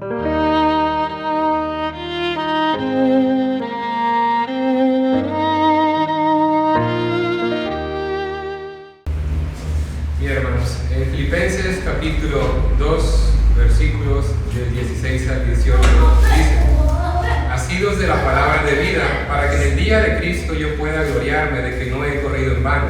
Bien, hermanos, en Filipenses capítulo 2, versículos del 16 al 18 dice: asidos de la palabra de vida, para que en el día de Cristo yo pueda gloriarme de que no he corrido en vano,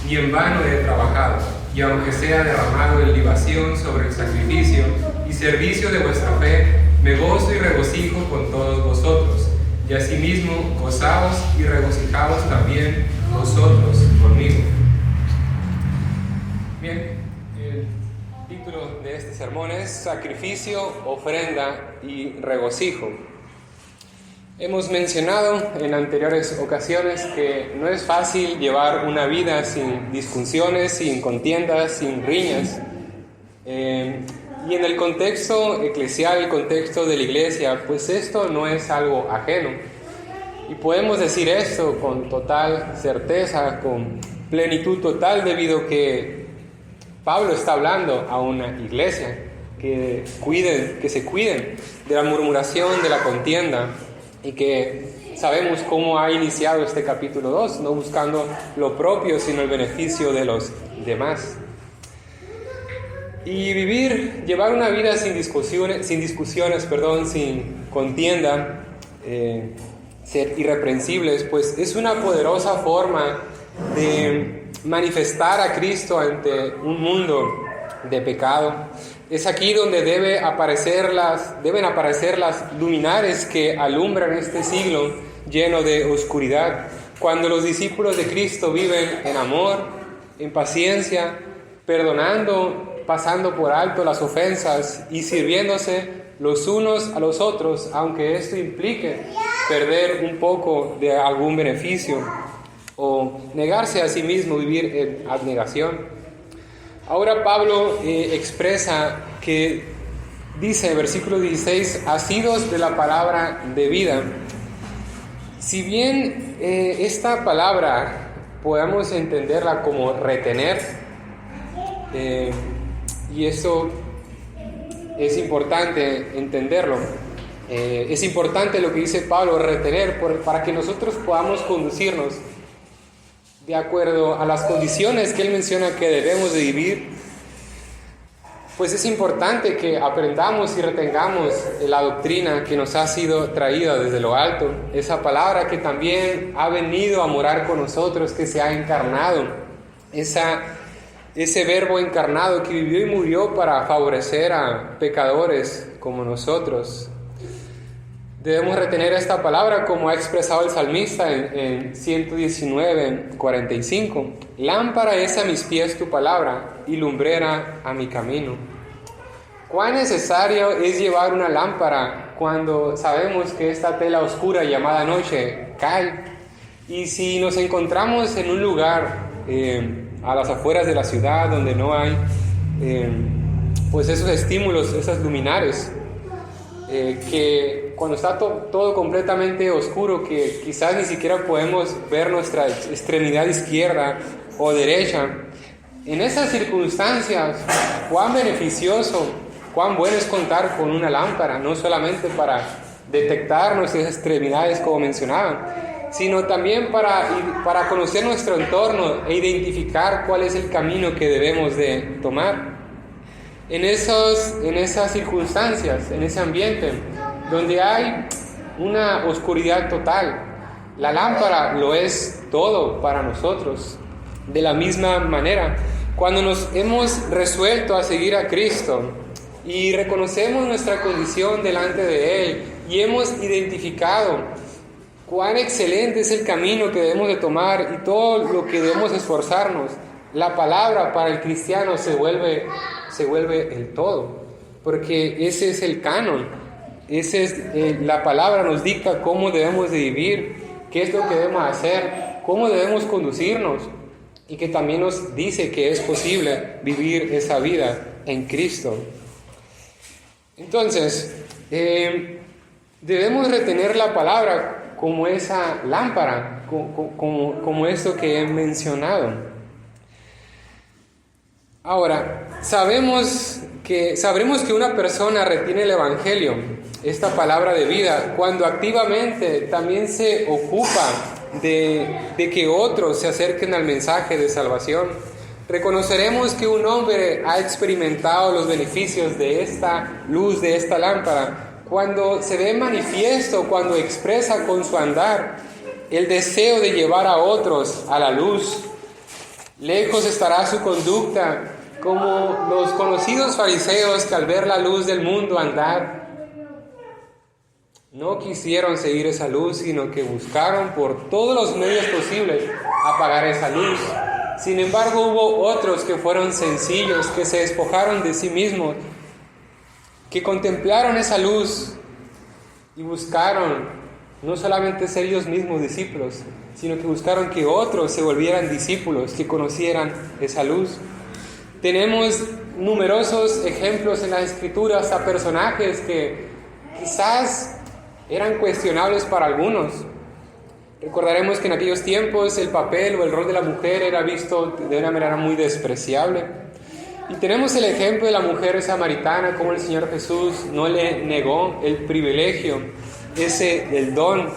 ni en vano he trabajado, y aunque sea derramado en libación sobre el sacrificio y servicio de vuestra fe, me gozo y regocijo con todos vosotros, y asimismo gozaos y regocijaos también vosotros conmigo. Bien, el título de este sermón es Sacrificio, ofrenda y regocijo. Hemos mencionado en anteriores ocasiones que no es fácil llevar una vida sin discusiones, sin contiendas, sin riñas. Y en el contexto eclesial, el contexto de la iglesia, pues esto no es algo ajeno. Y podemos decir esto con total certeza, con plenitud total, debido a que Pablo está hablando a una iglesia que se cuiden de la murmuración, de la contienda, y que sabemos cómo ha iniciado este capítulo 2, no buscando lo propio, sino el beneficio de los demás. Y llevar una vida sin discusiones, sin contienda, ser irreprensibles, pues es una poderosa forma de manifestar a Cristo ante un mundo de pecado. Es aquí donde deben aparecer las luminares que alumbran este siglo lleno de oscuridad. Cuando los discípulos de Cristo viven en amor, en paciencia, perdonando, pasando por alto las ofensas y sirviéndose los unos a los otros, aunque esto implique perder un poco de algún beneficio o negarse a sí mismo, vivir en abnegación. Ahora Pablo expresa que dice en versículo 16, asidos de la palabra de vida. Si bien esta palabra podemos entenderla como retener, y eso es importante entenderlo, es importante lo que dice Pablo, retener, para que nosotros podamos conducirnos de acuerdo a las condiciones que él menciona que debemos de vivir. Pues es importante que aprendamos y retengamos la doctrina que nos ha sido traída desde lo alto, esa palabra que también ha venido a morar con nosotros, que se ha encarnado, ese verbo encarnado que vivió y murió para favorecer a pecadores como nosotros. Debemos retener esta palabra como ha expresado el salmista en 119:45. Lámpara es a mis pies tu palabra y lumbrera a mi camino. ¿Cuán necesario es llevar una lámpara cuando sabemos que esta tela oscura llamada noche cae? Y si nos encontramos en un lugar a las afueras de la ciudad donde no hay pues esos estímulos, esas luminares, que cuando está todo completamente oscuro, que quizás ni siquiera podemos ver nuestra extremidad izquierda o derecha, en esas circunstancias, cuán beneficioso, cuán bueno es contar con una lámpara, no solamente para detectar nuestras extremidades como mencionaba, sino también para conocer nuestro entorno e identificar cuál es el camino que debemos de tomar. En esas circunstancias, en ese ambiente donde hay una oscuridad total, la lámpara lo es todo para nosotros. De la misma manera, cuando nos hemos resuelto a seguir a Cristo y reconocemos nuestra condición delante de Él y hemos identificado cuán excelente es el camino que debemos de tomar y todo lo que debemos esforzarnos, la palabra para el cristiano se vuelve el todo, porque ese es el canon, la palabra nos dicta cómo debemos de vivir, qué es lo que debemos hacer, cómo debemos conducirnos, y que también nos dice que es posible vivir esa vida en Cristo. Entonces, debemos retener la palabra como esa lámpara, como esto que he mencionado. Ahora, sabemos que que sabremos que una persona retiene el Evangelio, esta palabra de vida, cuando activamente también se ocupa de que otros se acerquen al mensaje de salvación. Reconoceremos que un hombre ha experimentado los beneficios de esta luz, de esta lámpara, cuando se ve manifiesto, cuando expresa con su andar el deseo de llevar a otros a la luz. Lejos estará su conducta, como los conocidos fariseos que al ver la luz del mundo andar, no quisieron seguir esa luz, sino que buscaron por todos los medios posibles apagar esa luz. Sin embargo, hubo otros que fueron sencillos, que se despojaron de sí mismos, que contemplaron esa luz y buscaron no solamente ser ellos mismos discípulos, sino que buscaron que otros se volvieran discípulos, que conocieran esa luz. Tenemos numerosos ejemplos en las Escrituras a personajes que quizás eran cuestionables para algunos. Recordaremos que en aquellos tiempos el papel o el rol de la mujer era visto de una manera muy despreciable. Y tenemos el ejemplo de la mujer samaritana, como el Señor Jesús no le negó el privilegio, el don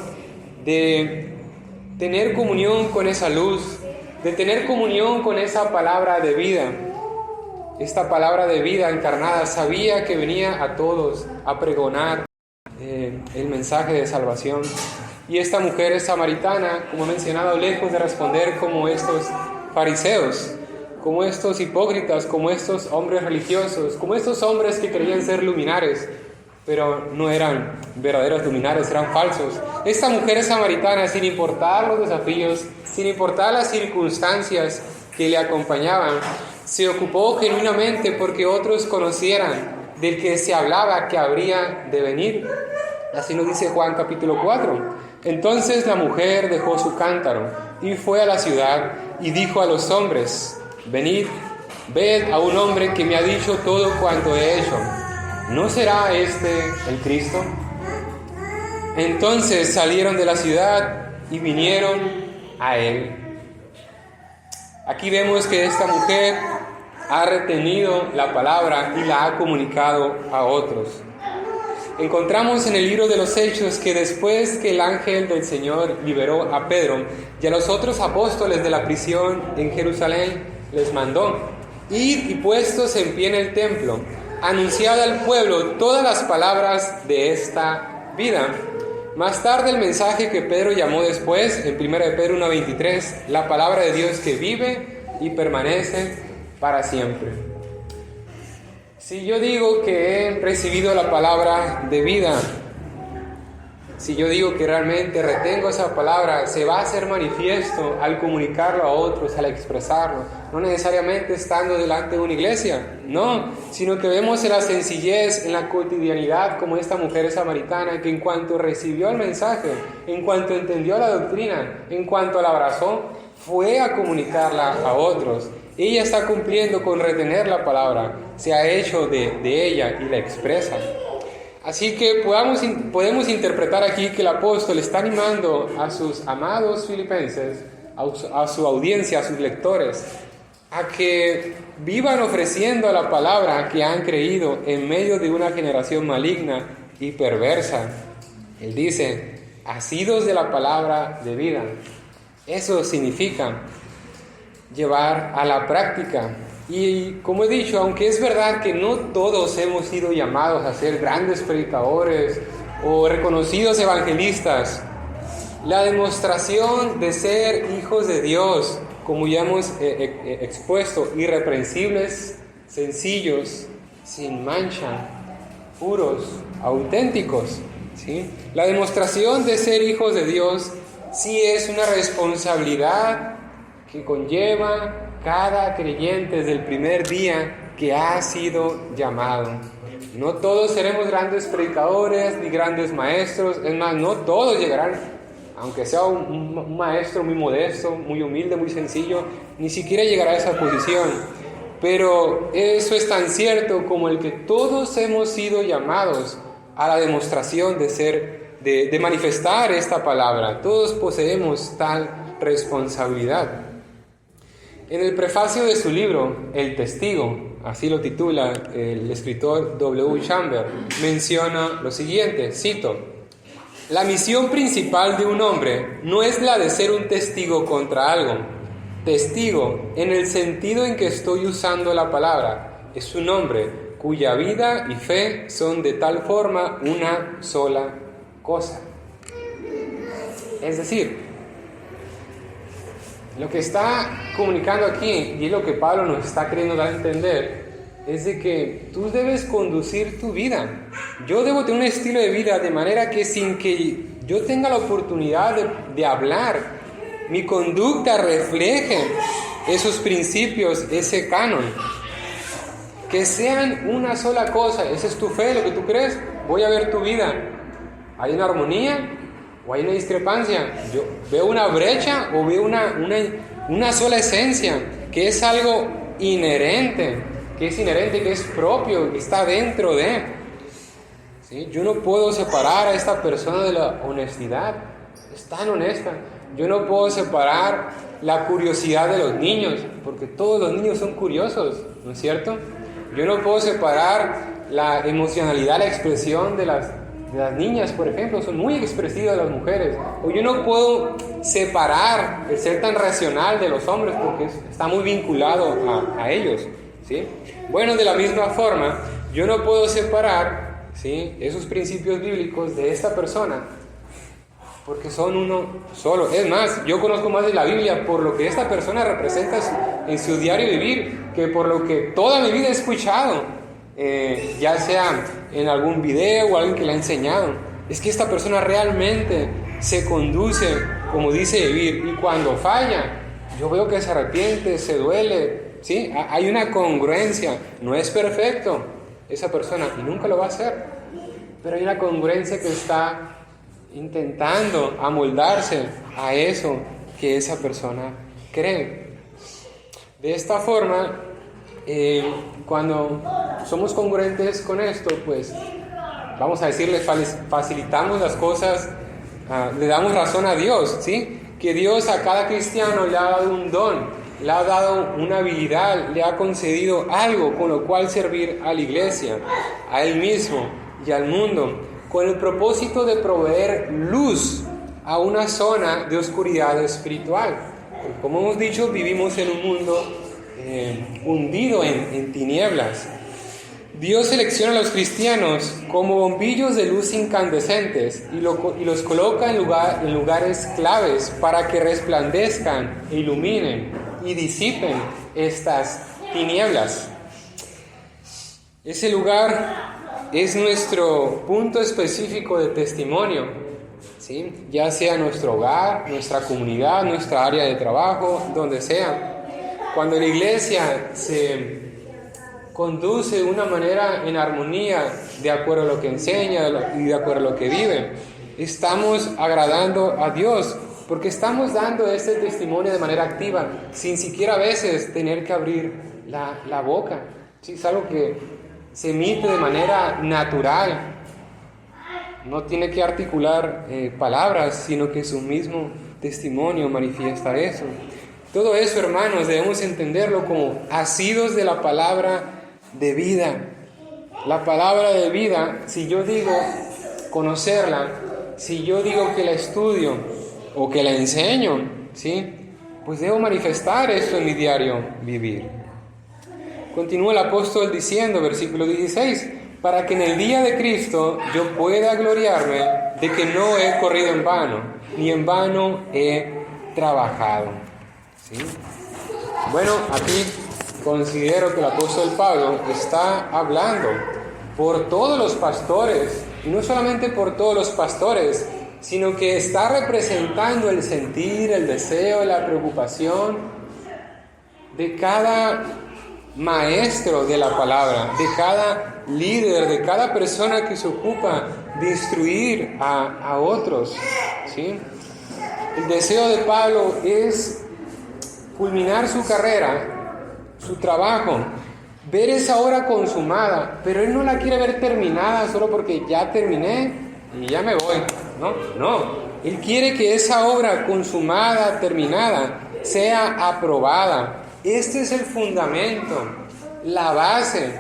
de tener comunión con esa luz, de tener comunión con esa palabra de vida. Esta palabra de vida encarnada sabía que venía a todos a pregonar el mensaje de salvación. Y esta mujer samaritana, como he mencionado, lejos de responder como estos fariseos, como estos hipócritas, como estos hombres religiosos, como estos hombres que creían ser luminares, pero no eran verdaderos luminares, eran falsos. Esta mujer samaritana, sin importar los desafíos, sin importar las circunstancias que le acompañaban, se ocupó genuinamente porque otros conocieran del que se hablaba que habría de venir. Así nos dice Juan capítulo 4. Entonces la mujer dejó su cántaro y fue a la ciudad y dijo a los hombres: venid, ved a un hombre que me ha dicho todo cuanto he hecho. ¿No será este el Cristo? Entonces salieron de la ciudad y vinieron a él. Aquí vemos que esta mujer ha retenido la palabra y la ha comunicado a otros. Encontramos en el libro de los Hechos que después que el ángel del Señor liberó a Pedro y a los otros apóstoles de la prisión en Jerusalén, les mandó: id y puestos en pie en el templo, anunciad al pueblo todas las palabras de esta vida. Más tarde el mensaje que Pedro llamó después, en 1 Pedro 1:23, la palabra de Dios que vive y permanece para siempre. Si yo digo que he recibido la palabra de vida, si yo digo que realmente retengo esa palabra, se va a hacer manifiesto al comunicarlo a otros, al expresarlo. No necesariamente estando delante de una iglesia, no, sino que vemos en la sencillez, en la cotidianidad, como esta mujer samaritana, que en cuanto recibió el mensaje, en cuanto entendió la doctrina, en cuanto la abrazó, fue a comunicarla a otros. Ella está cumpliendo con retener la palabra, se ha hecho de ella y la expresa. Así que podemos interpretar aquí que el apóstol está animando a sus amados filipenses, a su audiencia, a sus lectores, a que vivan ofreciendo la palabra que han creído en medio de una generación maligna y perversa. Él dice: asidos de la palabra de vida. Eso significa llevar a la práctica. Y como he dicho, aunque es verdad que no todos hemos sido llamados a ser grandes predicadores o reconocidos evangelistas, la demostración de ser hijos de Dios, como ya hemos expuesto, irreprensibles, sencillos, sin mancha, puros, auténticos, ¿sí? La demostración de ser hijos de Dios sí es una responsabilidad que conlleva cada creyente desde el primer día que ha sido llamado. No todos seremos grandes predicadores ni grandes maestros, es más, no todos llegarán, aunque sea un maestro muy modesto, muy humilde, muy sencillo, ni siquiera llegará a esa posición. Pero eso es tan cierto como el que todos hemos sido llamados a la demostración de manifestar esta palabra. Todos poseemos tal responsabilidad. En el prefacio de su libro, El Testigo, así lo titula el escritor W. Chamber, menciona lo siguiente, cito: la misión principal de un hombre no es la de ser un testigo contra algo. Testigo, en el sentido en que estoy usando la palabra, es un hombre cuya vida y fe son de tal forma una sola cosa. Es decir, lo que está comunicando aquí, y es lo que Pablo nos está queriendo dar a entender, es de que tú debes conducir tu vida. Yo debo tener un estilo de vida de manera que sin que yo tenga la oportunidad de hablar, mi conducta refleje esos principios, ese canon. Que sean una sola cosa. Esa es tu fe, lo que tú crees. Voy a ver tu vida. ¿Hay una armonía o hay una discrepancia? Yo veo una brecha o veo una sola esencia, que es algo inherente, que es propio, que está dentro de. ¿Sí? Yo no puedo separar a esta persona de la honestidad. Es tan honesta. Yo no puedo separar la curiosidad de los niños, porque todos los niños son curiosos, ¿no es cierto? Yo no puedo separar la emocionalidad, la expresión de las niñas, por ejemplo, son muy expresivas las mujeres. O yo no puedo separar el ser tan racional de los hombres, porque está muy vinculado a ellos, ¿sí? Bueno, de la misma forma, yo no puedo separar, ¿sí?, esos principios bíblicos de esta persona, porque son uno solo. Es más, yo conozco más de la Biblia por lo que esta persona representa en su diario vivir, que por lo que toda mi vida he escuchado, ya sea en algún video o alguien que le ha enseñado. Es que esta persona realmente se conduce como dice vivir, y cuando falla, yo veo que se arrepiente, se duele, ¿sí? Hay una congruencia. No es perfecto esa persona y nunca lo va a hacer, pero hay una congruencia que está intentando amoldarse a eso que esa persona cree. De esta forma, cuando somos congruentes con esto, pues vamos a decirle, facilitamos las cosas, le damos razón a Dios, ¿sí? Que Dios a cada cristiano le ha dado un don, le ha dado una habilidad, le ha concedido algo con lo cual servir a la iglesia, a Él mismo y al mundo, con el propósito de proveer luz a una zona de oscuridad espiritual. Como hemos dicho, vivimos en un mundo hundido en tinieblas. Dios selecciona a los cristianos como bombillos de luz incandescentes y los coloca en lugares claves para que resplandezcan, iluminen y disipen estas tinieblas. Ese lugar es nuestro punto específico de testimonio, ¿sí? Ya sea nuestro hogar, nuestra comunidad, nuestra área de trabajo, donde sea. Cuando la iglesia se conduce de una manera en armonía, de acuerdo a lo que enseña y de acuerdo a lo que vive, estamos agradando a Dios, porque estamos dando este testimonio de manera activa, sin siquiera a veces tener que abrir la boca. ¿Sí? Es algo que se emite de manera natural, no tiene que articular palabras, sino que su mismo testimonio manifiesta eso. Todo eso, hermanos, debemos entenderlo como asidos de la palabra de vida. La palabra de vida, si yo digo conocerla, si yo digo que la estudio o que la enseño, ¿sí?, pues debo manifestar esto en mi diario vivir. Continúa el apóstol diciendo, versículo 16, para que en el día de Cristo yo pueda gloriarme de que no he corrido en vano, ni en vano he trabajado. ¿Sí? Bueno, aquí considero que el apóstol Pablo está hablando por todos los pastores, y no solamente por todos los pastores, sino que está representando el sentir, el deseo, la preocupación de cada maestro de la palabra, de cada líder, de cada persona que se ocupa de instruir a otros, ¿sí? El deseo de Pablo es culminar su carrera, su trabajo, ver esa obra consumada, pero él no la quiere ver terminada solo porque ya terminé y ya me voy, no, él quiere que esa obra consumada, terminada, sea aprobada Este es el fundamento, la base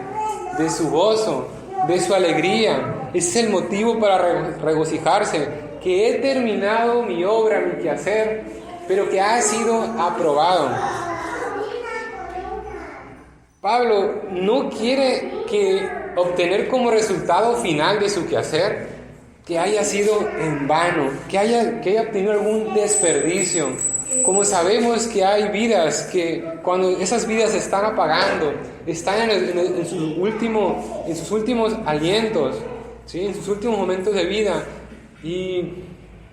de su gozo, de su alegría. Ese es el motivo para regocijarse, que he terminado mi obra, mi quehacer, pero que ha sido aprobado. Pablo no quiere obtener como resultado final de su quehacer que haya sido en vano, que haya obtenido algún desperdicio. Como sabemos que hay vidas que cuando esas vidas se están apagando, están en sus últimos alientos, ¿sí? En sus últimos momentos de vida, y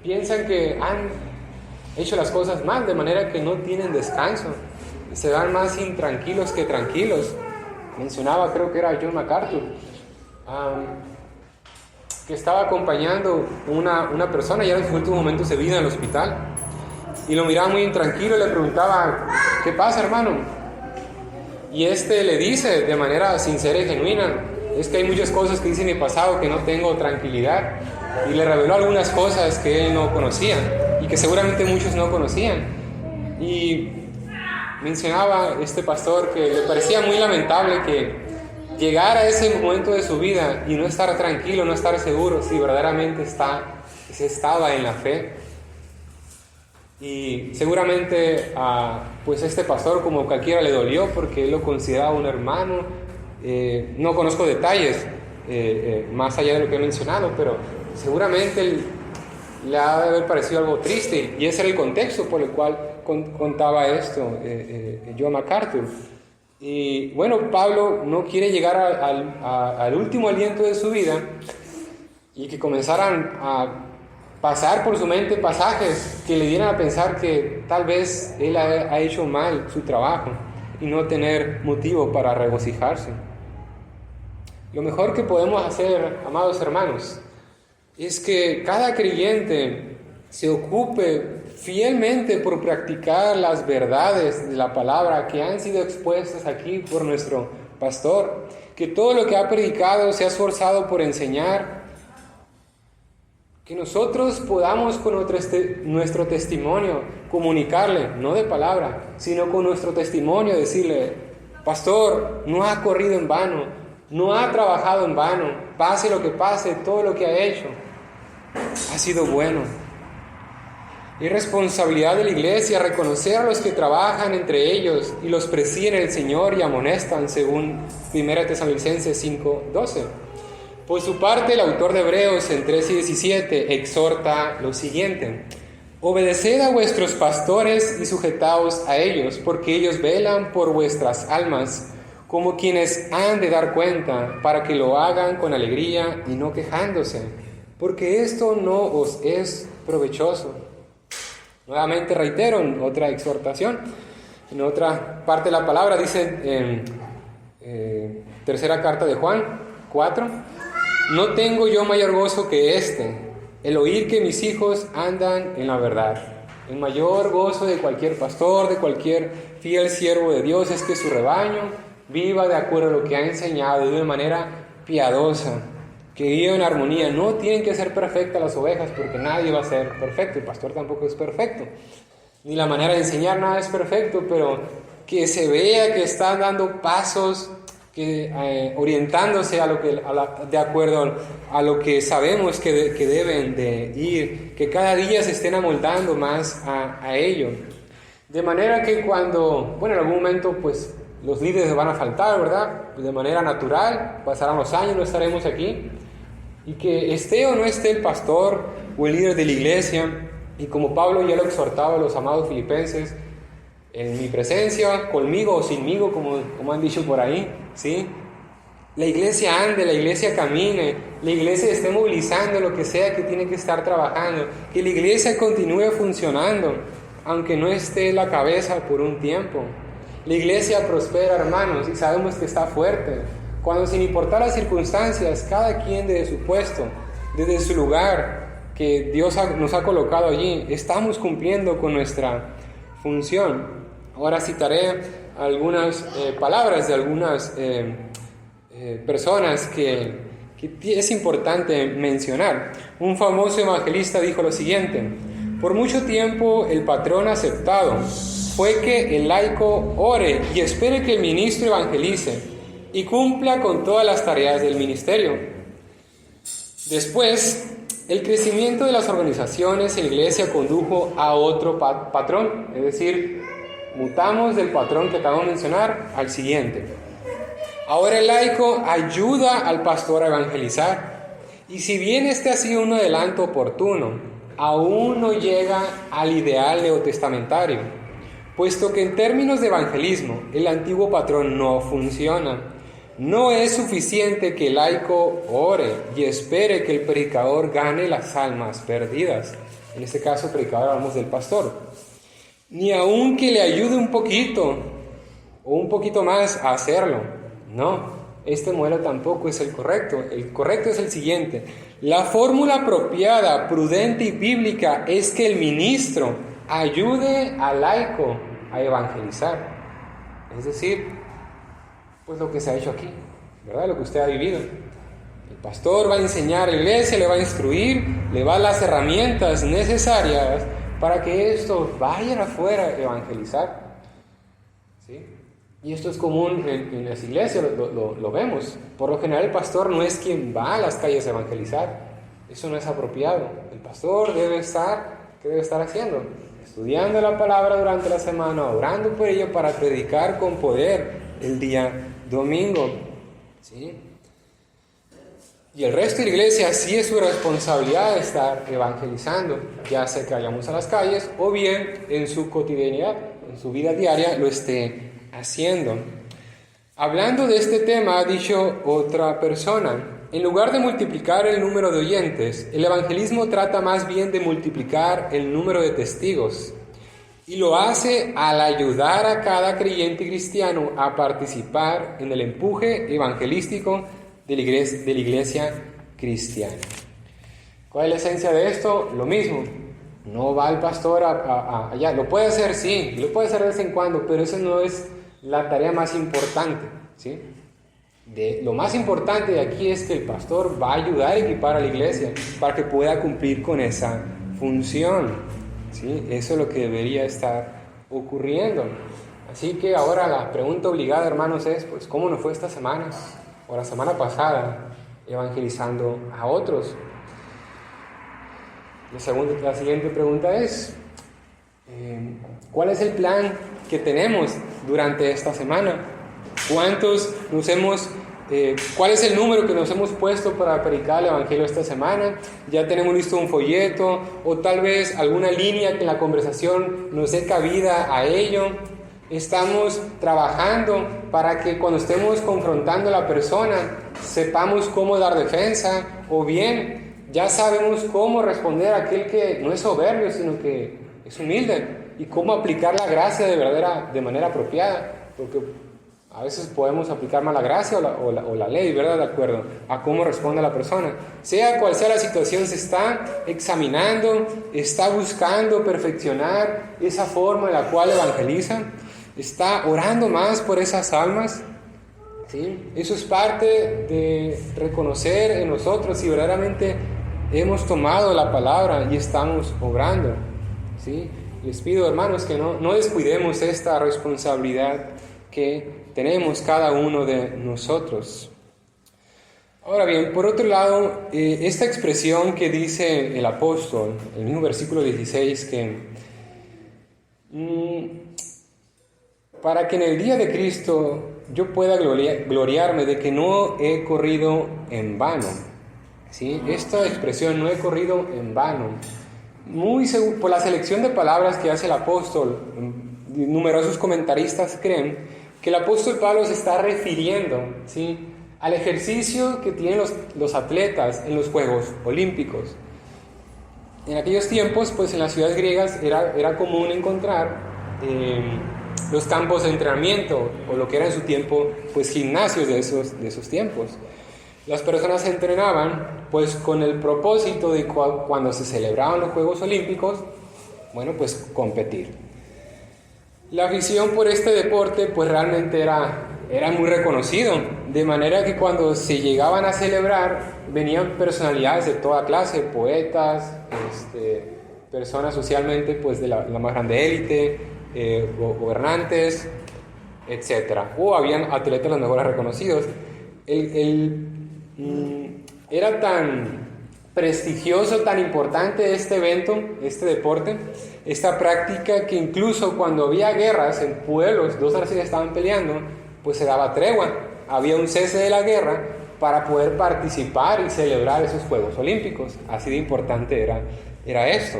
piensan que han hecho las cosas mal, de manera que no tienen descanso, se van más intranquilos que tranquilos. Mencionaba, creo que era John MacArthur, que estaba acompañando una persona ya en sus últimos momentos de vida en el hospital, y lo miraba muy intranquilo y le preguntaba: ¿qué pasa, hermano? Y le dice de manera sincera y genuina: es que hay muchas cosas que hice en mi pasado que no tengo tranquilidad. Y le reveló algunas cosas que él no conocía y que seguramente muchos no conocían. Y mencionaba este pastor que le parecía muy lamentable que llegara a ese momento de su vida y no estar tranquilo, no estar seguro si verdaderamente estaba en la fe. Y seguramente pues este pastor, como cualquiera, le dolió porque él lo consideraba un hermano. No conozco detalles más allá de lo que he mencionado, pero seguramente le ha de haber parecido algo triste, y ese era el contexto por el cual contaba esto John MacArthur. Y bueno, Pablo no quiere llegar al último aliento de su vida y que comenzaran a pasar por su mente pasajes que le dieran a pensar que tal vez él ha hecho mal su trabajo y no tener motivo para regocijarse. Lo mejor que podemos hacer, amados hermanos, es que cada creyente se ocupe fielmente por practicar las verdades de la palabra que han sido expuestas aquí por nuestro pastor, que todo lo que ha predicado se ha esforzado por enseñar, que nosotros podamos con nuestro testimonio comunicarle, no de palabra, sino con nuestro testimonio, decirle: pastor, no ha corrido en vano, no ha trabajado en vano, pase lo que pase, todo lo que ha hecho ha sido bueno. Es responsabilidad de la iglesia reconocer a los que trabajan entre ellos y los presiden el Señor y amonestan, según 1 Tesalonicenses 5:12. Por su parte, el autor de Hebreos en 13:17 exhorta lo siguiente: obedeced a vuestros pastores y sujetaos a ellos, porque ellos velan por vuestras almas, como quienes han de dar cuenta, para que lo hagan con alegría y no quejándose, porque esto no os es provechoso. Nuevamente reitero, en otra exhortación, en otra parte de la palabra, dice en tercera carta de Juan 4: no tengo yo mayor gozo que el oír que mis hijos andan en la verdad. El mayor gozo de cualquier pastor, de cualquier fiel siervo de Dios, es que su rebaño viva de acuerdo a lo que ha enseñado, de una manera piadosa, que viva en armonía. No tienen que ser perfectas las ovejas, porque nadie va a ser perfecto, el pastor tampoco es perfecto, ni la manera de enseñar nada es perfecto, pero que se vea que están dando pasos, que orientándose de acuerdo a lo que sabemos que deben de ir, que cada día se estén amoldando más a ello, de manera que cuando, en algún momento pues los líderes van a faltar, ¿verdad? De manera natural, pasarán los años, no estaremos aquí, y que esté o no esté el pastor o el líder de la iglesia, y como Pablo ya lo exhortaba a los amados filipenses, en mi presencia, conmigo o sinmigo, como han dicho por ahí, ¿sí? La iglesia ande, la iglesia camine, la iglesia esté movilizando lo que sea que tiene que estar trabajando, que la iglesia continúe funcionando, aunque no esté la cabeza por un tiempo. La iglesia prospera, hermanos, y sabemos que está fuerte, cuando sin importar las circunstancias, cada quien desde su puesto, desde su lugar que Dios nos ha colocado allí, estamos cumpliendo con nuestra función. Ahora citaré algunas palabras de algunas personas que es importante mencionar. Un famoso evangelista dijo lo siguiente: por mucho tiempo el patrón aceptado fue que el laico ore y espere que el ministro evangelice y cumpla con todas las tareas del ministerio. Después, el crecimiento de las organizaciones en la iglesia condujo a otro patrón, es decir, mutamos del patrón que acabamos de mencionar al siguiente. Ahora el laico ayuda al pastor a evangelizar, y si bien este ha sido un adelanto oportuno, aún no llega al ideal neotestamentario, puesto que en términos de evangelismo el antiguo patrón no funciona. No es suficiente que el laico ore y espere que el predicador gane las almas perdidas. En este caso, predicador, hablamos del pastor. Ni aun que le ayude un poquito o un poquito más a hacerlo. No, este modelo tampoco es el correcto. El correcto es el siguiente. La fórmula apropiada, prudente y bíblica es que el ministro ayude al laico a evangelizar. Es decir, pues lo que se ha hecho aquí, ¿verdad? Lo que usted ha vivido. El pastor va a enseñar a la iglesia, le va a instruir, le va a dar las herramientas necesarias para que estos vayan afuera a evangelizar. ¿Sí? Y esto es común en las iglesias, lo vemos. Por lo general el pastor no es quien va a las calles a evangelizar. Eso no es apropiado. El pastor debe estar, ¿qué debe estar haciendo? Estudiando la palabra durante la semana, orando por ello para predicar con poder el día domingo, ¿sí? Y el resto de la iglesia sí es su responsabilidad estar evangelizando, ya sea que vayamos a las calles o bien en su cotidianidad, en su vida diaria lo esté haciendo. Hablando de este tema, ha dicho otra persona, en lugar de multiplicar el número de oyentes, el evangelismo trata más bien de multiplicar el número de testigos. Y lo hace al ayudar a cada creyente cristiano a participar en el empuje evangelístico de la iglesia cristiana. ¿Cuál es la esencia de esto? Lo mismo. No va el pastor allá. Lo puede hacer, sí. Lo puede hacer de vez en cuando, pero eso no es la tarea más importante, ¿sí? Lo más importante de aquí es que el pastor va a ayudar a equipar a la iglesia para que pueda cumplir con esa función. ¿Sí? Eso es lo que debería estar ocurriendo. Así que ahora la pregunta obligada, hermanos, es, pues, ¿cómo nos fue esta semana o la semana pasada evangelizando a otros? La siguiente pregunta es, ¿cuál es el plan que tenemos durante esta semana? ¿Cuál es el número que nos hemos puesto para predicar el evangelio esta semana? ¿Ya tenemos listo un folleto o tal vez alguna línea que en la conversación nos dé cabida a ello? ¿Estamos trabajando para que cuando estemos confrontando a la persona sepamos cómo dar defensa? ¿O bien ya sabemos cómo responder a aquel que no es soberbio sino que es humilde? ¿Y cómo aplicar la gracia de manera apropiada? Porque a veces podemos aplicar más la gracia o la ley, ¿verdad? De acuerdo a cómo responde la persona. Sea cual sea la situación, se está examinando, está buscando perfeccionar esa forma en la cual evangeliza, está orando más por esas almas, ¿sí? Eso es parte de reconocer en nosotros si verdaderamente hemos tomado la palabra y estamos obrando, ¿sí? Les pido, hermanos, que no descuidemos esta responsabilidad que tenemos cada uno de nosotros. Ahora bien, por otro lado, esta expresión que dice el apóstol, el mismo versículo 16, que para que en el día de Cristo yo pueda gloriarme de que no he corrido en vano. ¿Sí? Esta expresión, no he corrido en vano, por la selección de palabras que hace el apóstol, numerosos comentaristas creen que el apóstol Pablo se está refiriendo, ¿sí?, al ejercicio que tienen los atletas en los Juegos Olímpicos. En aquellos tiempos, pues en las ciudades griegas era común encontrar los campos de entrenamiento, o lo que era en su tiempo, pues gimnasios de esos tiempos. Las personas se entrenaban pues con el propósito de cuando se celebraban los Juegos Olímpicos, bueno, pues competir. La afición por este deporte pues realmente era muy reconocido, de manera que cuando se llegaban a celebrar venían personalidades de toda clase, poetas, personas socialmente pues de la más grande élite, gobernantes, etc. O habían atletas los mejores reconocidos. Era tan prestigioso, tan importante este evento, este deporte, esta práctica, que incluso cuando había guerras en pueblos, dos naciones estaban peleando, pues se daba tregua, había un cese de la guerra para poder participar y celebrar esos Juegos Olímpicos. Así de importante era esto.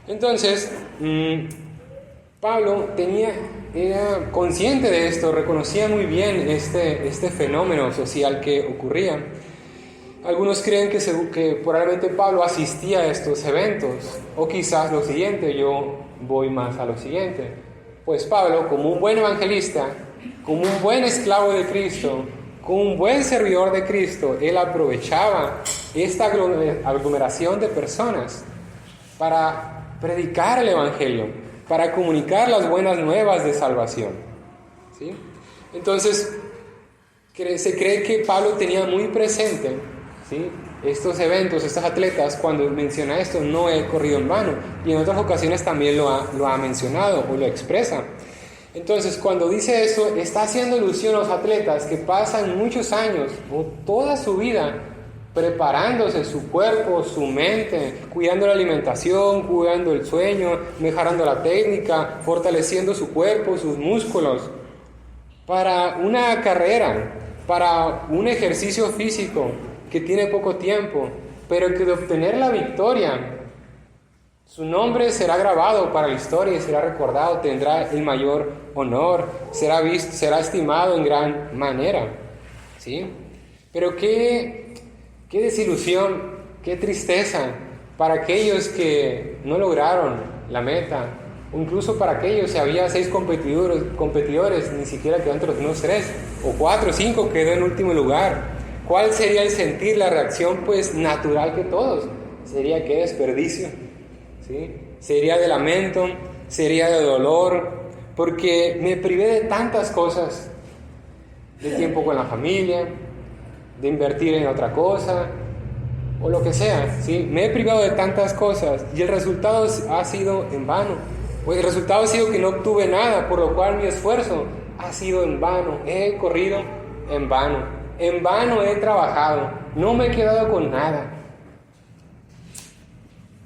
Entonces, Pablo era consciente de esto, reconocía muy bien este fenómeno social que ocurría. Algunos creen que probablemente Pablo asistía a estos eventos, o quizás lo siguiente, yo voy más a lo siguiente. Pues Pablo, como un buen evangelista, como un buen esclavo de Cristo, como un buen servidor de Cristo, él aprovechaba esta aglomeración de personas para predicar el evangelio, para comunicar las buenas nuevas de salvación, ¿sí? Entonces, se cree que Pablo tenía muy presente, ¿sí?, estos eventos, estos atletas. Cuando menciona esto, no he corrido en vano, y en otras ocasiones también lo ha mencionado o lo expresa. Entonces, cuando dice eso, está haciendo alusión a los atletas que pasan muchos años o toda su vida preparándose su cuerpo, su mente, cuidando la alimentación, cuidando el sueño, mejorando la técnica, fortaleciendo su cuerpo, sus músculos, para una carrera, para un ejercicio físico que tiene poco tiempo, pero que de obtener la victoria, su nombre será grabado para la historia y será recordado, tendrá el mayor honor, será visto, será estimado en gran manera, ¿sí? Pero qué desilusión, qué tristeza para aquellos que no lograron la meta, o incluso para aquellos, si había 6 competidores, ni siquiera quedó entre los primeros 3, o 4 o 5 quedó en último lugar. ¿Cuál sería el sentir, la reacción pues natural que todos? Sería qué desperdicio, ¿sí? Sería de lamento, sería de dolor, porque me privé de tantas cosas, de tiempo con la familia, de invertir en otra cosa, o lo que sea, ¿sí? Me he privado de tantas cosas y el resultado ha sido en vano. Pues el resultado ha sido que no obtuve nada, por lo cual mi esfuerzo ha sido en vano. He corrido en vano he trabajado, no me he quedado con nada.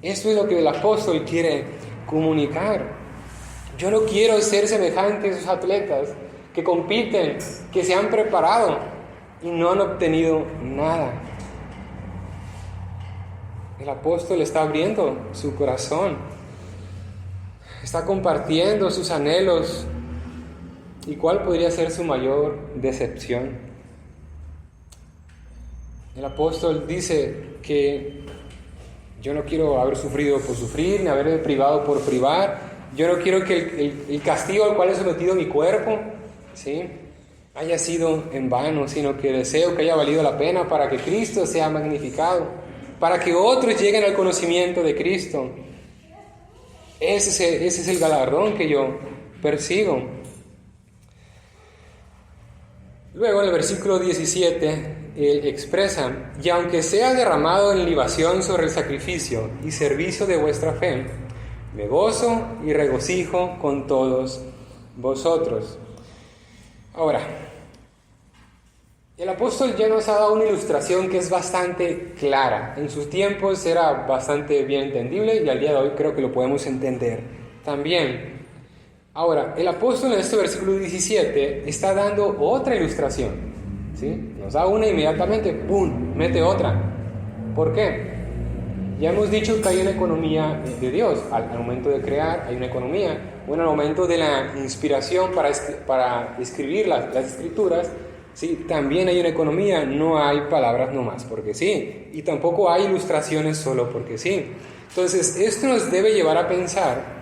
Esto es lo que el apóstol quiere comunicar. Yo no quiero ser semejante a esos atletas que compiten, que se han preparado y no han obtenido nada. El apóstol está abriendo su corazón, está compartiendo sus anhelos. ¿Y cuál podría ser su mayor decepción? El apóstol dice que yo no quiero haber sufrido por sufrir, ni haberme privado por privar. Yo no quiero que el castigo al cual he sometido mi cuerpo, ¿sí?, haya sido en vano, sino que deseo que haya valido la pena para que Cristo sea magnificado, para que otros lleguen al conocimiento de Cristo. Ese es el galardón que yo persigo. Luego en el versículo 17 él expresa: y aunque sea derramado en libación sobre el sacrificio y servicio de vuestra fe, me gozo y regocijo con todos vosotros. Ahora, el apóstol ya nos ha dado una ilustración que es bastante clara. En sus tiempos era bastante bien entendible y al día de hoy creo que lo podemos entender también. Ahora, el apóstol en este versículo 17 está dando otra ilustración, ¿sí? Nos da una inmediatamente, ¡pum!, mete otra. ¿Por qué? Ya hemos dicho que hay una economía de Dios. Al momento de crear hay una economía. Bueno, al momento de la inspiración para escribir las escrituras, sí, también hay una economía. No hay palabras nomás porque sí. Y tampoco hay ilustraciones solo porque sí. Entonces, esto nos debe llevar a pensar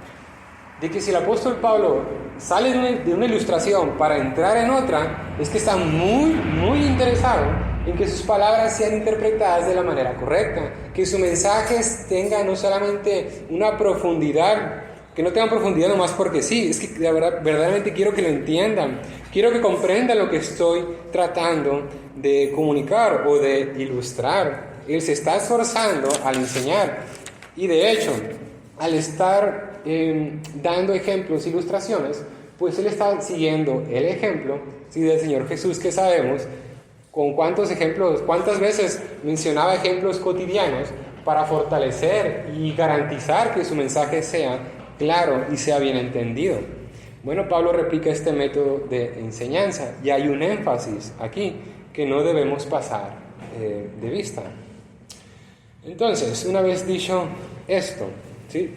de que si el apóstol Pablo sale de una ilustración para entrar en otra, es que está muy interesado en que sus palabras sean interpretadas de la manera correcta, que sus mensajes tengan no solamente una profundidad, que no tengan profundidad nomás porque sí, es que de verdad, verdaderamente quiero que lo entiendan, quiero que comprendan lo que estoy tratando de comunicar o de ilustrar. Él se está esforzando al enseñar y de hecho, al estar dando ejemplos, ilustraciones, pues él está siguiendo el ejemplo, ¿sí?, del Señor Jesús, que sabemos con cuántos ejemplos, cuántas veces mencionaba ejemplos cotidianos para fortalecer y garantizar que su mensaje sea claro y sea bien entendido. Bueno, Pablo replica este método de enseñanza y hay un énfasis aquí que no debemos pasar de vista. Entonces, una vez dicho esto, ¿sí?,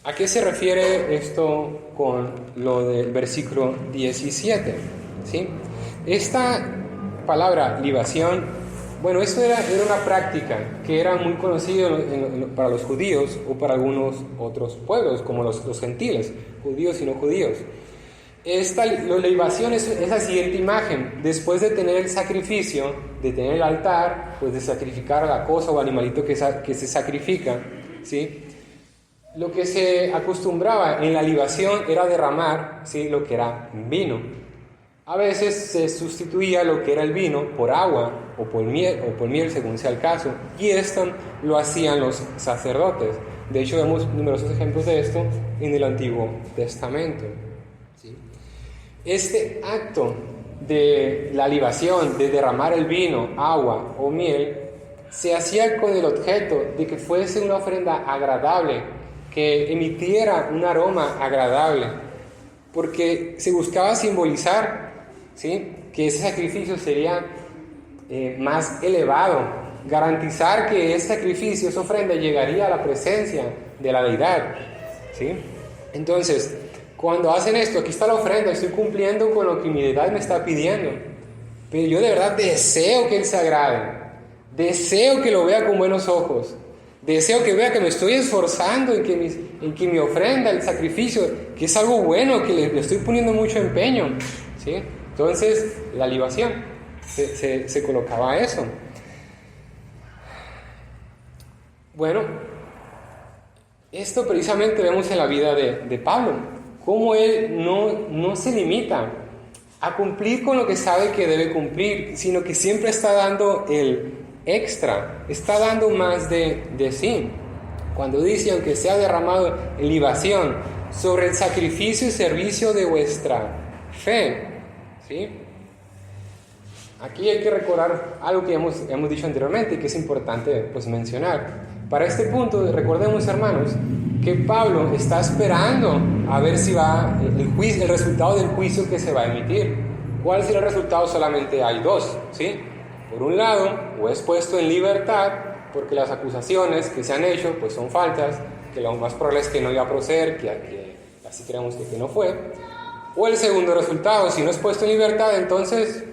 ¿a qué se refiere esto con lo del versículo 17? ¿Sí? Esta palabra libación, bueno, esto era una práctica que era muy conocida para los judíos o para algunos otros pueblos, como los gentiles, judíos y no judíos. La libación es la siguiente imagen: después de tener el sacrificio, de tener el altar, pues de sacrificar a la cosa o animalito que se sacrifica, ¿sí?, lo que se acostumbraba en la libación era derramar, ¿sí?, lo que era vino. A veces se sustituía lo que era el vino por agua o por miel, según sea el caso, y esto lo hacían los sacerdotes. De hecho, vemos numerosos ejemplos de esto en el Antiguo Testamento, ¿sí? Este acto de la libación, de derramar el vino, agua o miel, se hacía con el objeto de que fuese una ofrenda agradable, que emitiera un aroma agradable, porque se buscaba simbolizar, ¿sí?, que ese sacrificio sería más elevado, garantizar que ese sacrificio, esa ofrenda, llegaría a la presencia de la deidad, ¿sí? Entonces, cuando hacen esto, aquí está la ofrenda, estoy cumpliendo con lo que mi deidad me está pidiendo, pero yo de verdad deseo que Él se agrade, deseo que lo vea con buenos ojos, deseo que vea que me estoy esforzando en que mi ofrenda, el sacrificio, que es algo bueno, que le estoy poniendo mucho empeño, ¿sí? Entonces, la libación se colocaba a eso. Bueno, esto precisamente vemos en la vida de Pablo, cómo él no se limita a cumplir con lo que sabe que debe cumplir, sino que siempre está dando el extra, está dando más de sí. Cuando dice, aunque sea derramado en libación sobre el sacrificio y servicio de vuestra fe, ¿sí? Aquí hay que recordar algo que hemos dicho anteriormente y que es importante, pues, mencionar. Para este punto, recordemos, hermanos, que Pablo está esperando a ver si va el resultado del juicio que se va a emitir. ¿Cuál será el resultado? Solamente hay dos, ¿sí? Por un lado, o es puesto en libertad, porque las acusaciones que se han hecho pues son falsas, que lo más probable es que no iba a proceder, que así creemos que no fue. O el segundo resultado, si no es puesto en libertad, entonces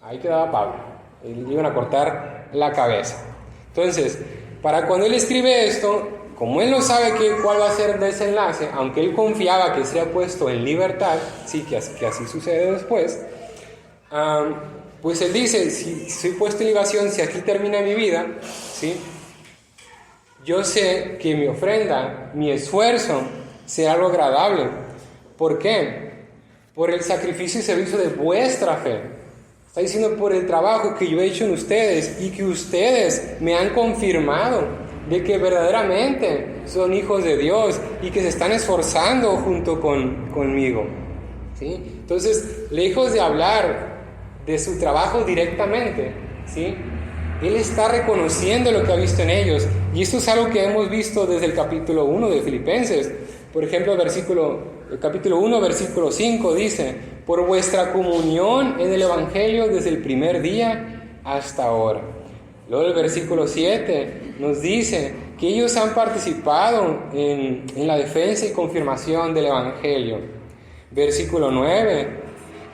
ahí quedaba Pablo, le iban a cortar la cabeza. Entonces, para cuando él escribe esto, como él no sabe cuál va a ser el desenlace, aunque él confiaba que sea puesto en libertad, sí, que así sucede después, pues él dice, si soy puesto en libación, si aquí termina mi vida, ¿sí?, yo sé que mi ofrenda, mi esfuerzo, será algo agradable. ¿Por qué? Por el sacrificio y servicio de vuestra fe. Está diciendo por el trabajo que yo he hecho en ustedes y que ustedes me han confirmado de que verdaderamente son hijos de Dios y que se están esforzando junto conmigo, ¿sí? Entonces, lejos de hablar de su trabajo directamente, ¿sí?, él está reconociendo lo que ha visto en ellos, y esto es algo que hemos visto desde el capítulo 1 de Filipenses. Por ejemplo, el capítulo 1, versículo 5 dice: por vuestra comunión en el Evangelio desde el primer día hasta ahora. Luego el versículo 7 nos dice que ellos han participado en la defensa y confirmación del Evangelio. Versículo 9,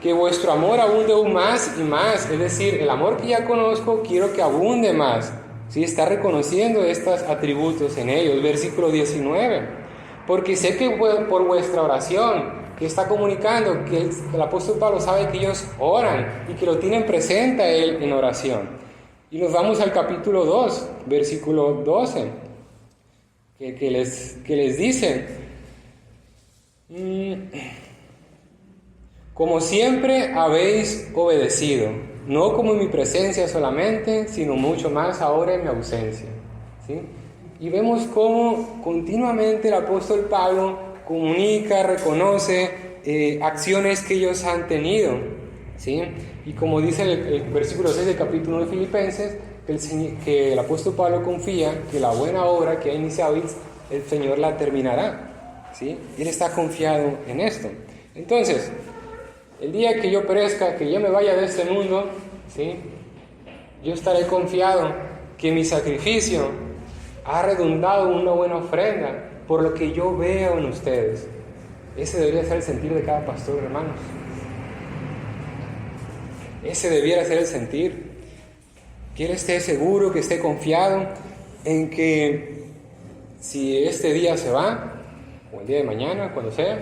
que vuestro amor abunde aún más y más, es decir, el amor que ya conozco quiero que abunde más, ¿sí? Está reconociendo estos atributos en ellos. Versículo 19, porque sé que por vuestra oración, que está comunicando que el apóstol Pablo sabe que ellos oran y que lo tienen presente a él en oración. Y nos vamos al capítulo 2, versículo 12, que les dice: como siempre habéis obedecido, no como en mi presencia solamente, sino mucho más ahora en mi ausencia, ¿sí? Y vemos cómo continuamente el apóstol Pablo comunica, reconoce acciones que ellos han tenido, ¿sí? Y como dice el versículo 6 del capítulo 1 de Filipenses, que el apóstol Pablo confía que la buena obra que ha iniciado el Señor la terminará, ¿sí? Él está confiado en esto. Entonces, el día que yo perezca, que yo me vaya de este mundo, ¿sí?, yo estaré confiado que mi sacrificio ha redundado en una buena ofrenda por lo que yo veo en ustedes. Ese debería ser el sentir de cada pastor, hermanos. Ese debiera ser el sentir. Que él esté seguro, que esté confiado en que si este día se va, o el día de mañana, cuando sea,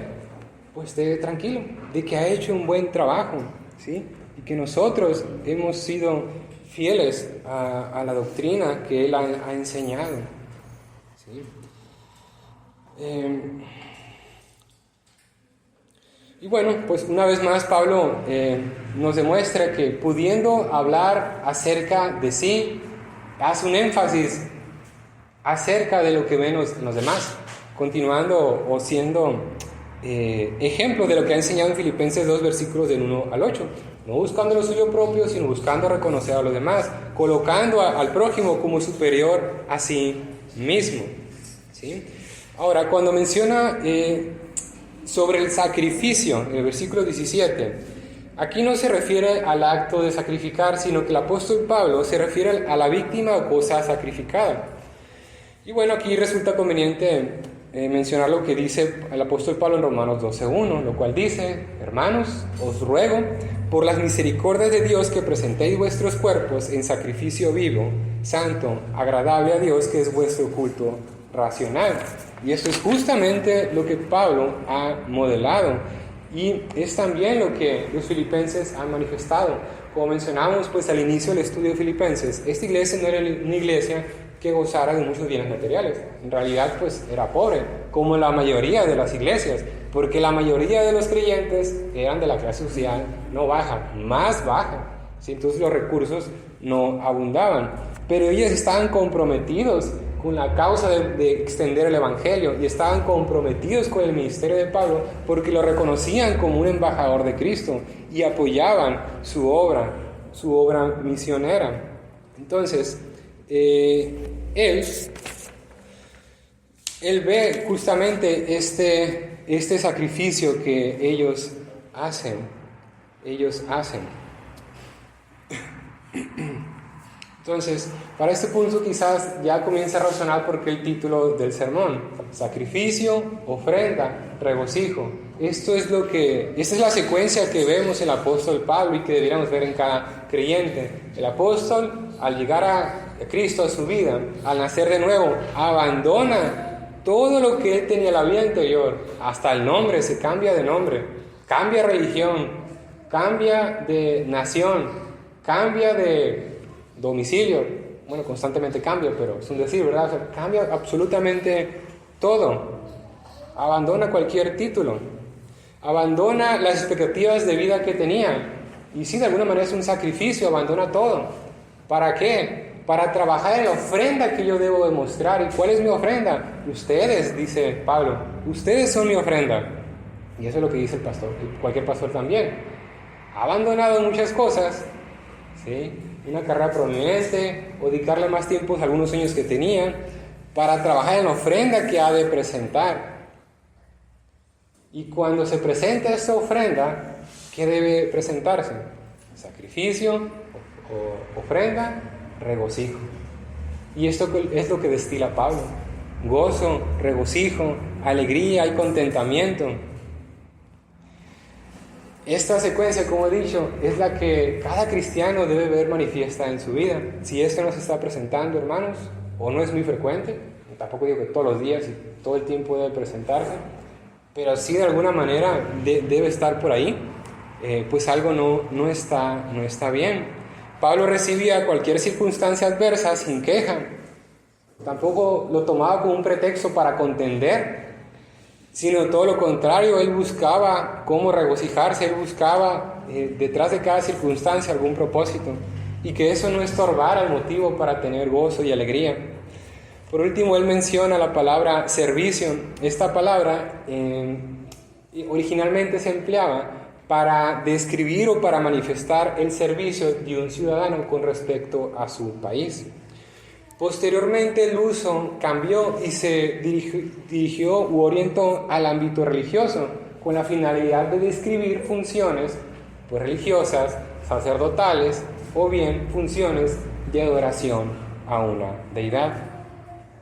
pues esté tranquilo de que ha hecho un buen trabajo, ¿sí? Y que nosotros hemos sido fieles a la doctrina que él ha enseñado, ¿sí? Y bueno, pues una vez más Pablo nos demuestra que pudiendo hablar acerca de sí, hace un énfasis acerca de lo que ven los demás, continuando o siendo ejemplo de lo que ha enseñado en Filipenses 2, versículos del 1 al 8. No buscando lo suyo propio, sino buscando reconocer a los demás, colocando al prójimo como superior a sí mismo, ¿sí? Ahora, cuando menciona sobre el sacrificio, en el versículo 17, aquí no se refiere al acto de sacrificar, sino que el apóstol Pablo se refiere a la víctima o cosa sacrificada. Y bueno, aquí resulta conveniente mencionar lo que dice el apóstol Pablo en Romanos 12:1, lo cual dice: hermanos, os ruego por las misericordias de Dios que presentéis vuestros cuerpos en sacrificio vivo, santo, agradable a Dios, que es vuestro culto racional. Y esto es justamente lo que Pablo ha modelado, y es también lo que los filipenses han manifestado. Como mencionamos pues al inicio del estudio de Filipenses, esta iglesia no era una iglesia que gozara de muchos bienes materiales. En realidad pues era pobre, como la mayoría de las iglesias, porque la mayoría de los creyentes eran de la clase social no baja, más baja, ¿sí? Entonces los recursos no abundaban, pero ellos estaban comprometidos con la causa de extender el evangelio, y estaban comprometidos con el ministerio de Pablo porque lo reconocían como un embajador de Cristo y apoyaban su obra misionera. Entonces él ve justamente este sacrificio que ellos hacen. Entonces, para este punto quizás ya comienza a razonar por qué el título del sermón: sacrificio, ofrenda, regocijo. Esta es la secuencia que vemos en el apóstol Pablo y que deberíamos ver en cada creyente. El apóstol, al llegar a Cristo a su vida, al nacer de nuevo, abandona todo lo que él tenía en la vida anterior, hasta el nombre, se cambia de nombre, cambia religión, cambia de nación, cambia de domicilio, bueno, constantemente cambia, pero es un decir, ¿verdad? O sea, cambia absolutamente todo, abandona cualquier título, abandona las expectativas de vida que tenía, y sí, de alguna manera es un sacrificio, abandona todo. ¿Para qué? Para trabajar en la ofrenda que yo debo demostrar. ¿Y cuál es mi ofrenda? Ustedes, dice Pablo, ustedes son mi ofrenda. Y eso es lo que dice el pastor, cualquier pastor también. Ha abandonado muchas cosas, ¿sí? Una carrera prominente, o dedicarle más tiempo a algunos sueños que tenía, para trabajar en la ofrenda que ha de presentar. Y cuando se presenta esta ofrenda, ¿qué debe presentarse? Sacrificio, ofrenda, regocijo. Y esto es lo que destila Pablo: gozo, regocijo, alegría y contentamiento. Esta secuencia, como he dicho, es la que cada cristiano debe ver manifiesta en su vida. Si esto no se está presentando, hermanos, o no es muy frecuente, tampoco digo que todos los días y todo el tiempo debe presentarse, pero sí de alguna manera debe estar por ahí, pues algo no está bien. Pablo recibía cualquier circunstancia adversa sin queja, tampoco lo tomaba como un pretexto para contender, sino todo lo contrario. Él buscaba cómo regocijarse, él buscaba detrás de cada circunstancia algún propósito, y que eso no estorbara el motivo para tener gozo y alegría. Por último, él menciona la palabra servicio. Esta palabra originalmente se empleaba para describir o para manifestar el servicio de un ciudadano con respecto a su país. Posteriormente el uso cambió y se dirigió u orientó al ámbito religioso con la finalidad de describir funciones pues, religiosas, sacerdotales o bien funciones de adoración a una deidad.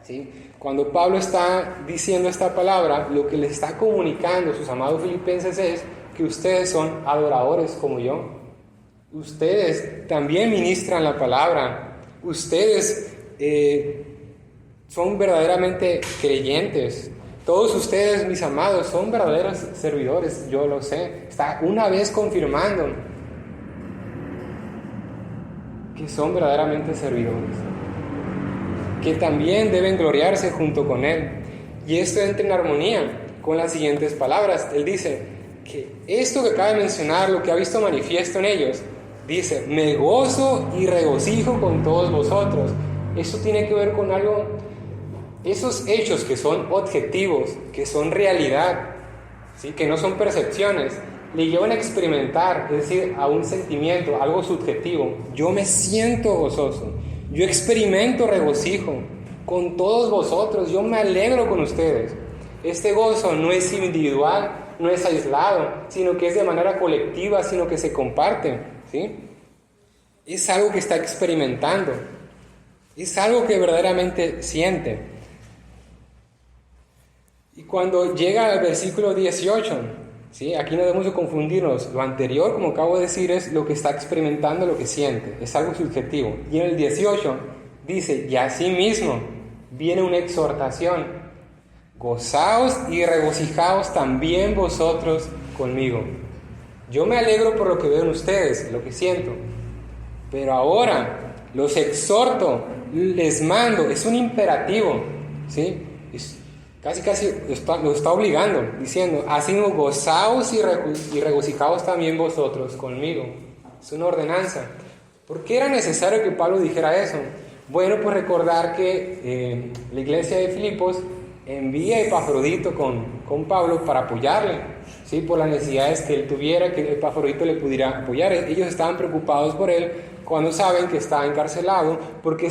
¿Sí? Cuando Pablo está diciendo esta palabra, lo que le está comunicando a sus amados filipenses es que ustedes son adoradores como yo. Ustedes también ministran la palabra. Ustedes son verdaderamente creyentes. Todos ustedes, mis amados, son verdaderos servidores, yo lo sé. Está una vez confirmando que son verdaderamente servidores, que también deben gloriarse junto con Él. Y esto entra en armonía con las siguientes palabras. Él dice que esto que acaba de mencionar, lo que ha visto manifiesto en ellos, dice, me gozo y regocijo con todos vosotros. Esto tiene que ver con algo, esos hechos que son objetivos, que son realidad, ¿sí? Que no son percepciones, le llevan a experimentar, es decir, a un sentimiento, algo subjetivo. Yo me siento gozoso, yo experimento regocijo con todos vosotros, yo me alegro con ustedes. Este gozo no es individual, no es aislado, sino que es de manera colectiva, sino que se comparte, ¿sí? Es algo que está experimentando, es algo que verdaderamente siente. Y cuando llega al versículo 18, ¿sí? Aquí no debemos de confundirnos. Lo anterior, como acabo de decir, es lo que está experimentando, lo que siente. Es algo subjetivo. Y en el 18 dice, y asimismo viene una exhortación. Gozaos y regocijaos también vosotros conmigo. Yo me alegro por lo que veo en ustedes, lo que siento. Pero ahora los exhorto, les mando, es un imperativo, ¿sí? Casi lo está obligando, diciendo, así gozaos y regocijaos también vosotros conmigo. Es una ordenanza. ¿Por qué era necesario que Pablo dijera eso? Bueno, pues recordar que la iglesia de Filipos envía a Epafrodito con Pablo para apoyarle, ¿sí? Por las necesidades que él tuviera, que Epafrodito le pudiera apoyar. Ellos estaban preocupados por él cuando saben que está encarcelado, porque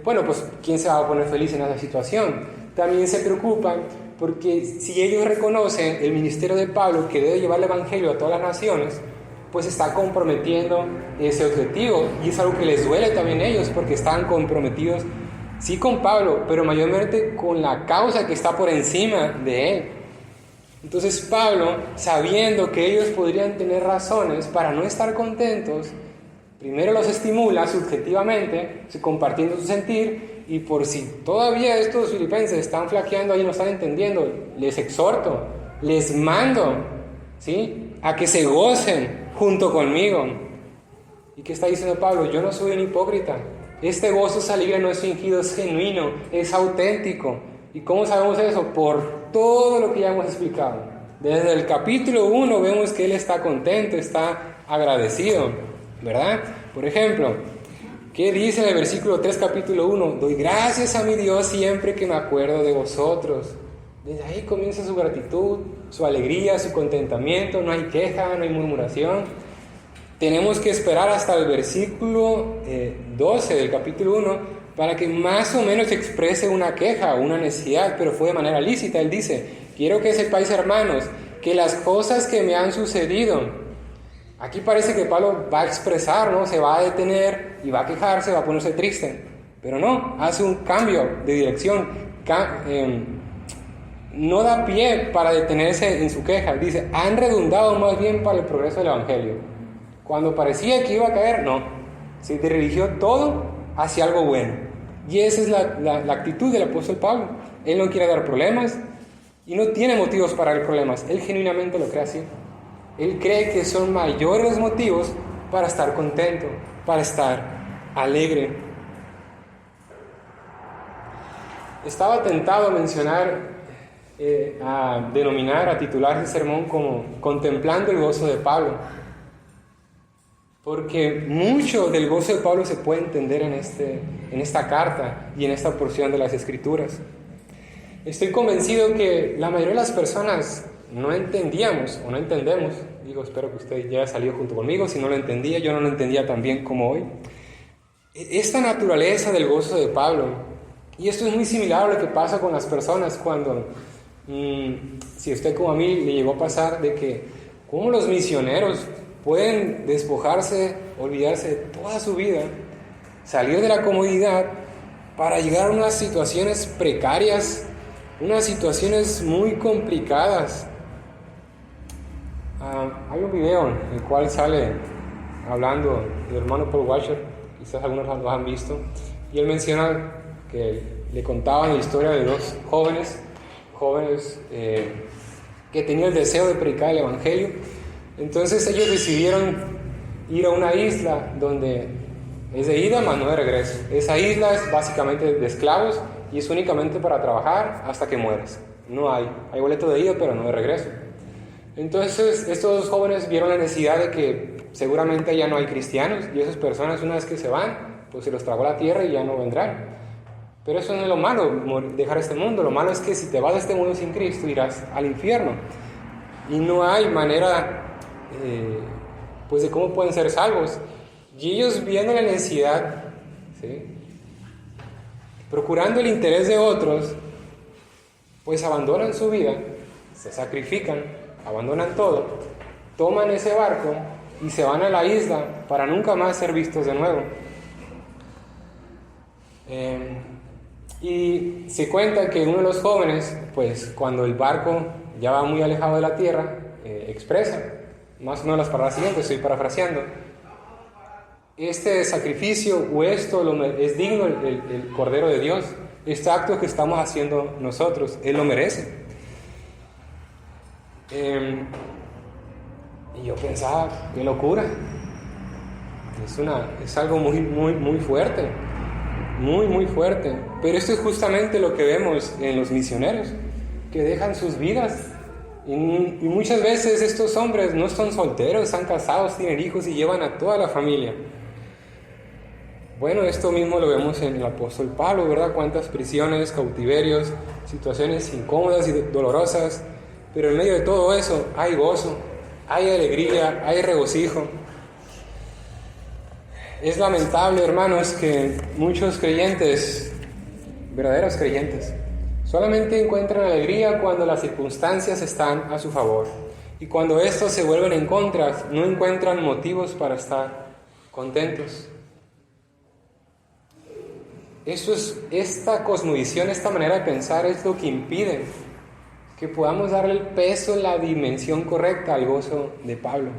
pues ¿quién se va a poner feliz en esa situación? También se preocupan porque si ellos reconocen el ministerio de Pablo, que debe llevar el evangelio a todas las naciones, pues está comprometiendo ese objetivo, y es algo que les duele también a ellos, porque están comprometidos sí con Pablo, pero mayormente con la causa que está por encima de él. Entonces Pablo, sabiendo que ellos podrían tener razones para no estar contentos, primero los estimula subjetivamente, compartiendo su sentir, y por si todavía estos filipenses están flaqueando y no están entendiendo, les exhorto, les mando, ¿sí?, a que se gocen junto conmigo. ¿Y qué está diciendo Pablo? Yo no soy un hipócrita. Este gozo, esa alegría no es fingido, es genuino, es auténtico. ¿Y cómo sabemos eso? Por todo lo que ya hemos explicado. Desde el capítulo 1 vemos que él está contento, está agradecido, ¿verdad? Por ejemplo, ¿qué dice en el versículo 3, capítulo 1? Doy gracias a mi Dios siempre que me acuerdo de vosotros. Desde ahí comienza su gratitud, su alegría, su contentamiento, no hay queja, no hay murmuración. Tenemos que esperar hasta el versículo 12 del capítulo 1 para que más o menos exprese una queja o una necesidad, pero fue de manera lícita. Él dice, quiero que sepáis, hermanos, que las cosas que me han sucedido, aquí parece que Pablo va a expresar, ¿no? Se va a detener y va a quejarse, va a ponerse triste, pero no, hace un cambio de dirección, no da pie para detenerse en su queja. Dice, han redundado más bien para el progreso del evangelio. Cuando parecía que iba a caer, no, se dirigió todo hacia algo bueno. Y esa es la actitud del apóstol Pablo. Él no quiere dar problemas y no tiene motivos para dar problemas. Él genuinamente lo cree así. Él cree que son mayores los motivos para estar contento, para estar alegre. Estaba tentado a mencionar, a denominar, a titular ese sermón como Contemplando el gozo de Pablo. Porque mucho del gozo de Pablo se puede entender en en esta carta y en esta porción de las Escrituras. Estoy convencido que la mayoría de las personas no entendíamos o no entendemos, espero que usted ya haya salido junto conmigo, si no lo entendía, yo no lo entendía tan bien como hoy, esta naturaleza del gozo de Pablo. Y esto es muy similar a lo que pasa con las personas cuando, si a usted como a mí le llegó a pasar, de que cómo los misioneros pueden despojarse, olvidarse de toda su vida, salir de la comodidad para llegar a unas situaciones precarias, unas situaciones muy complicadas. Hay un video en el cual sale hablando el hermano Paul Washer, quizás algunos lo han visto, y él menciona que le contaban la historia de dos jóvenes que tenían el deseo de predicar el Evangelio. Entonces ellos decidieron ir a una isla donde es de ida, mas no de regreso. Esa isla es básicamente de esclavos y es únicamente para trabajar hasta que mueras. No hay boleto de ida, pero no de regreso. Entonces estos dos jóvenes vieron la necesidad de que seguramente ya no hay cristianos, y esas personas, una vez que se van, pues se los tragó la tierra y ya no vendrán. Pero eso no es lo malo, dejar este mundo. Lo malo es que si te vas de este mundo sin Cristo, irás al infierno. Y no hay manera pues de cómo pueden ser salvos. Y ellos, viendo la necesidad, ¿sí?, procurando el interés de otros, pues abandonan su vida, se sacrifican, abandonan todo, toman ese barco y se van a la isla para nunca más ser vistos de nuevo. Y se cuenta que uno de los jóvenes, pues cuando el barco ya va muy alejado de la tierra, expresa más o menos las palabras siguientes, estoy parafraseando: este sacrificio o esto es digno el Cordero de Dios, este acto que estamos haciendo nosotros, Él lo merece. Y yo pensaba, qué locura, es algo muy fuerte, muy fuerte. Pero esto es justamente lo que vemos en los misioneros, que dejan sus vidas. Y muchas veces estos hombres no son solteros, están casados, tienen hijos y llevan a toda la familia. Bueno, esto mismo lo vemos en el apóstol Pablo, ¿verdad? Cuántas prisiones, cautiverios, situaciones incómodas y dolorosas, pero en medio de todo eso hay gozo, hay alegría, hay regocijo. Es lamentable, hermanos, que muchos creyentes, verdaderos creyentes, solamente encuentran alegría cuando las circunstancias están a su favor, y cuando estos se vuelven en contra, no encuentran motivos para estar contentos. Esta cosmovisión, esta manera de pensar es lo que impide que podamos darle el peso, la dimensión correcta al gozo de Pablo.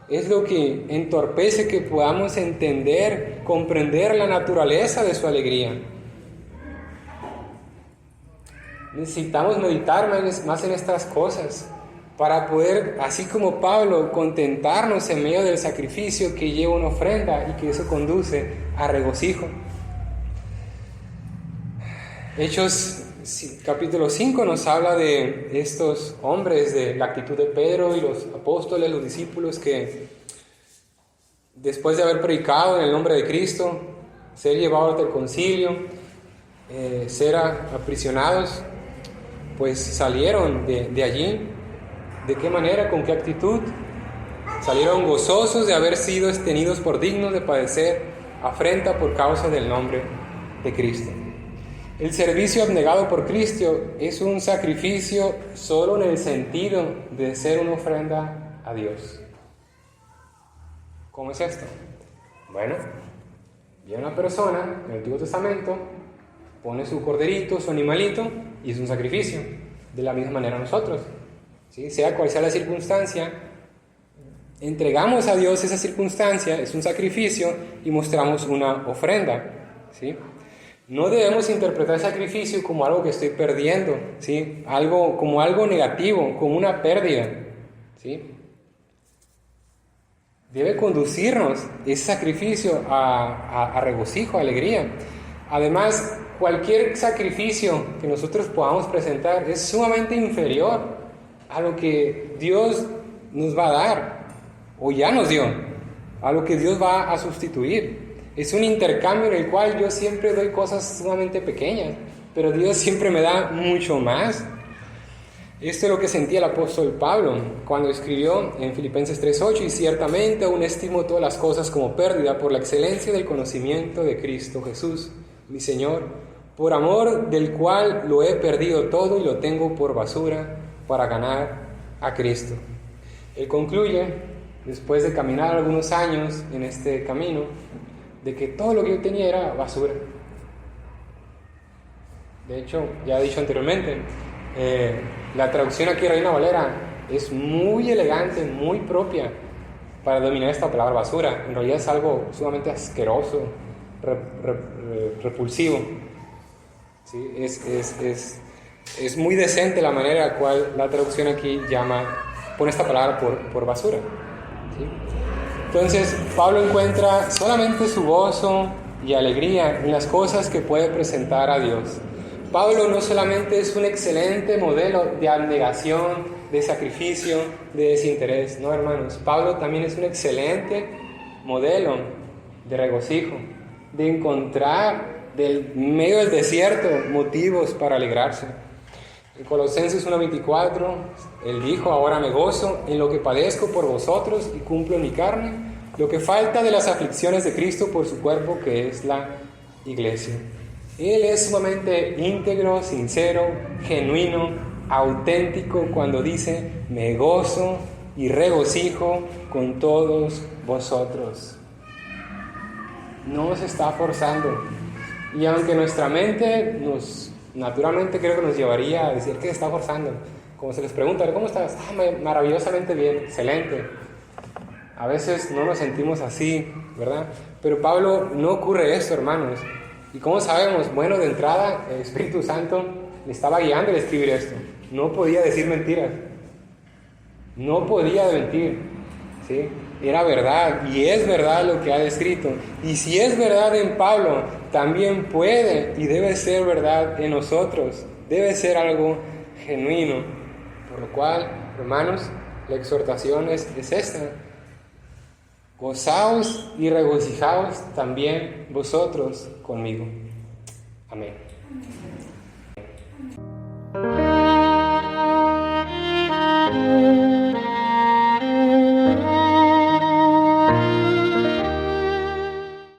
Es lo que entorpece que podamos entender, comprender la naturaleza de su alegría. Necesitamos meditar más en estas cosas para poder, así como Pablo, contentarnos en medio del sacrificio que lleva una ofrenda y que eso conduce a regocijo. Hechos capítulo 5 nos habla de estos hombres, de la actitud de Pedro y los apóstoles, los discípulos, que después de haber predicado en el nombre de Cristo, ser llevados al concilio, ser aprisionados, pues salieron de allí. ¿De qué manera? ¿Con qué actitud? Salieron gozosos de haber sido tenidos por dignos de padecer afrenta por causa del nombre de Cristo. El servicio abnegado por Cristo es un sacrificio solo en el sentido de ser una ofrenda a Dios. ¿Cómo es esto? Bueno, viene una persona en el Antiguo Testamento, pone su corderito, su animalito, y es un sacrificio. De la misma manera nosotros, ¿sí? Sea cual sea la circunstancia, entregamos a Dios esa circunstancia, es un sacrificio, y mostramos una ofrenda, ¿sí? No debemos interpretar el sacrificio como algo que estoy perdiendo, ¿sí? Como algo negativo, como una pérdida, ¿sí? Debe conducirnos ese sacrificio a regocijo, a alegría. Además, cualquier sacrificio que nosotros podamos presentar es sumamente inferior a lo que Dios nos va a dar, o ya nos dio, a lo que Dios va a sustituir. Es un intercambio en el cual yo siempre doy cosas sumamente pequeñas, pero Dios siempre me da mucho más. Esto es lo que sentía el apóstol Pablo cuando escribió en Filipenses 3:8: y ciertamente aún estimo todas las cosas como pérdida por la excelencia del conocimiento de Cristo Jesús, mi Señor, por amor del cual lo he perdido todo y lo tengo por basura para ganar a Cristo. Él concluye, después de caminar algunos años en este camino, de que todo lo que yo tenía era basura. De hecho, ya he dicho anteriormente, la traducción aquí, Reina Valera, es muy elegante, muy propia para dominar esta palabra basura. En realidad es algo sumamente asqueroso, repulsivo. ¿Sí? Es muy decente la manera en la cual la traducción aquí pone esta palabra por basura. ¿Sí? Entonces, Pablo encuentra solamente su gozo y alegría en las cosas que puede presentar a Dios. Pablo no solamente es un excelente modelo de abnegación, de sacrificio, de desinterés, no, hermanos. Pablo también es un excelente modelo de regocijo, de encontrar del medio del desierto motivos para alegrarse. En Colosenses 1:24, él dijo: ahora me gozo en lo que padezco por vosotros y cumplo en mi carne lo que falta de las aflicciones de Cristo por su cuerpo, que es la iglesia. Él es sumamente íntegro, sincero, genuino, auténtico cuando dice: me gozo y regocijo con todos vosotros. No se está forzando. Y aunque nuestra mente naturalmente creo que nos llevaría a decir que se está forzando, como se les pregunta: ¿cómo estás? Maravillosamente bien, excelente. A veces no nos sentimos así, ¿verdad? Pero Pablo no ocurre esto, hermanos. ¿Y cómo sabemos? Bueno, de entrada, el Espíritu Santo le estaba guiando al escribir esto. No podía decir mentiras. No podía mentir. ¿Sí? Era verdad, y es verdad lo que ha escrito. Y si es verdad en Pablo, también puede y debe ser verdad en nosotros. Debe ser algo genuino. Por lo cual, hermanos, la exhortación es esta: gozaos y regocijaos también vosotros conmigo. Amén.